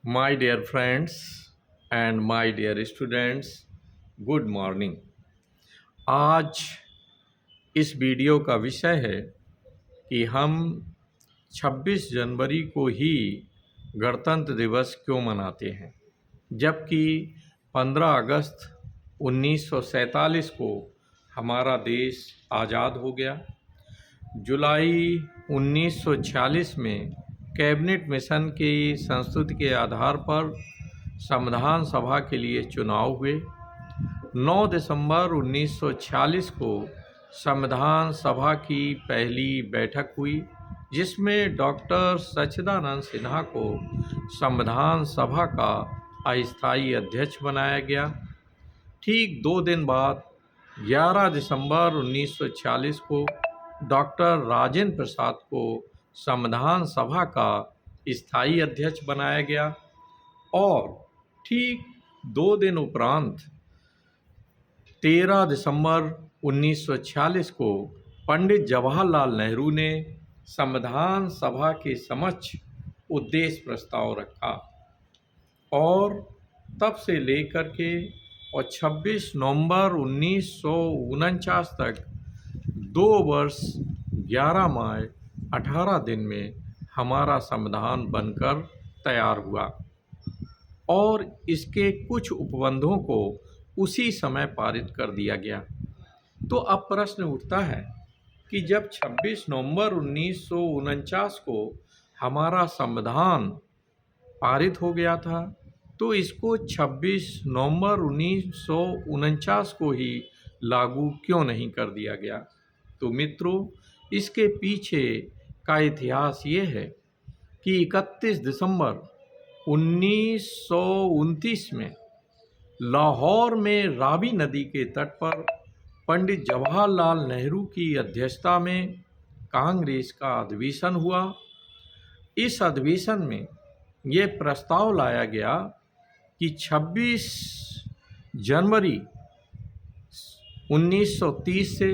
My dear friends and my dear students, good morning. आज इस video का विषय है कि हम 26 जनवरी को ही गणतंत्र दिवस क्यों मनाते हैं, जबकि 15 अगस्त 1947 को हमारा देश आज़ाद हो गया। जुलाई 1946 में कैबिनेट मिशन की संस्तुति के आधार पर संविधान सभा के लिए चुनाव हुए। 9 दिसंबर 1946 को संविधान सभा की पहली बैठक हुई, जिसमें डॉक्टर सच्चिदानंद सिन्हा को संविधान सभा का अस्थायी अध्यक्ष बनाया गया। ठीक 2 दिन बाद 11 दिसंबर 1946 को डॉक्टर राजेंद्र प्रसाद को संविधान सभा का स्थायी अध्यक्ष बनाया गया और ठीक 2 दिन उपरांत 13 दिसंबर 1946 को पंडित जवाहरलाल नेहरू ने संविधान सभा के समक्ष उद्देश्य प्रस्ताव रखा और तब से लेकर के 26 नवंबर 1949 तक 2 वर्ष 11 माह 18 दिन में हमारा संविधान बनकर तैयार हुआ और इसके कुछ उपबंधों को उसी समय पारित कर दिया गया। तो अब प्रश्न उठता है कि जब 26 नवंबर 1949 को हमारा संविधान पारित हो गया था, तो इसको 26 नवंबर 1949 को ही लागू क्यों नहीं कर दिया गया? तो मित्रों, इसके पीछे का इतिहास ये है कि 31 दिसंबर 1929 में लाहौर में रावी नदी के तट पर पंडित जवाहरलाल नेहरू की अध्यक्षता में कांग्रेस का अधिवेशन हुआ। इस अधिवेशन में ये प्रस्ताव लाया गया कि 26 जनवरी 1930 से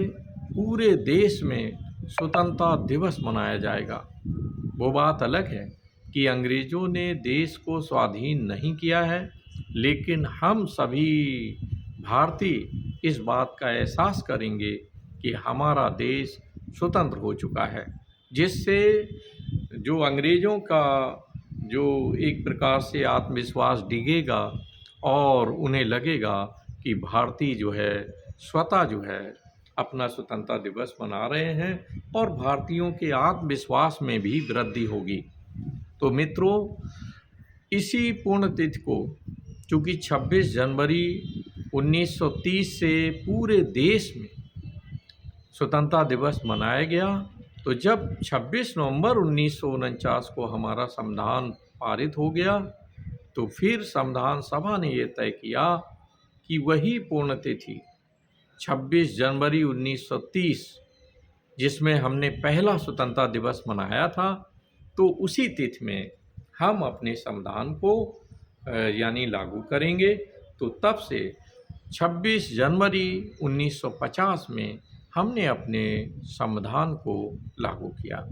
पूरे देश में स्वतंत्रता दिवस मनाया जाएगा। वो बात अलग है कि अंग्रेज़ों ने देश को स्वाधीन नहीं किया है, लेकिन हम सभी भारतीय इस बात का एहसास करेंगे कि हमारा देश स्वतंत्र हो चुका है, जिससे जो अंग्रेज़ों का जो एक प्रकार से आत्मविश्वास डिगेगा और उन्हें लगेगा कि भारतीय जो है स्वतः जो है अपना स्वतंत्रता दिवस मना रहे हैं और भारतीयों के आत्मविश्वास में भी वृद्धि होगी। तो मित्रों, इसी पुण्यतिथि को चूँकि 26 जनवरी 1930 से पूरे देश में स्वतंत्रता दिवस मनाया गया, तो जब 26 नवंबर 1949 को हमारा संविधान पारित हो गया, तो फिर संविधान सभा ने ये तय किया कि वही पुण्यतिथि 26 जनवरी 1930, जिसमें हमने पहला स्वतंत्रता दिवस मनाया था, तो उसी तिथि में हम अपने संविधान को यानी लागू करेंगे। तो तब से 26 जनवरी 1950 में हमने अपने संविधान को लागू किया,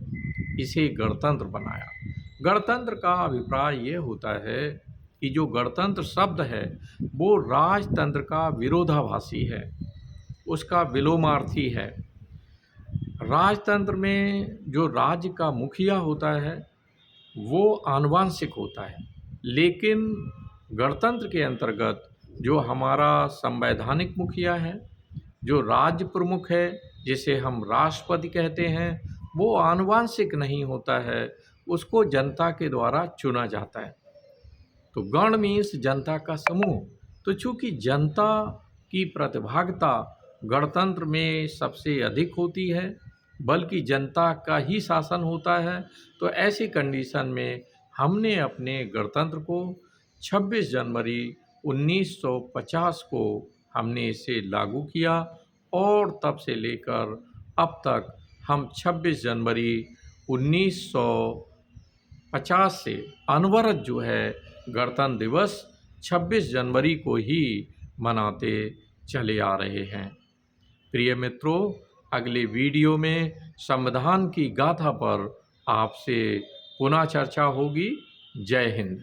इसे गणतंत्र बनाया। गणतंत्र का अभिप्राय ये होता है कि जो गणतंत्र शब्द है वो राजतंत्र का विरोधाभासी है, उसका विलोमार्थी है। राजतंत्र में जो राज्य का मुखिया होता है वो आनुवांशिक होता है, लेकिन गणतंत्र के अंतर्गत जो हमारा संवैधानिक मुखिया है, जो राज्य प्रमुख है, जिसे हम राष्ट्रपति कहते हैं, वो आनुवांशिक नहीं होता है, उसको जनता के द्वारा चुना जाता है। तो गण मीन्स जनता का समूह। तो चूँकि जनता की प्रतिभागिता गणतंत्र में सबसे अधिक होती है, बल्कि जनता का ही शासन होता है, तो ऐसी कंडीशन में हमने अपने गणतंत्र को 26 जनवरी 1950 को हमने इसे लागू किया और तब से लेकर अब तक हम 26 जनवरी 1950 से अनवरत जो है गणतंत्र दिवस 26 जनवरी को ही मनाते चले आ रहे हैं। प्रिय मित्रों, अगले वीडियो में संविधान की गाथा पर आपसे पुनः चर्चा होगी। जय हिंद।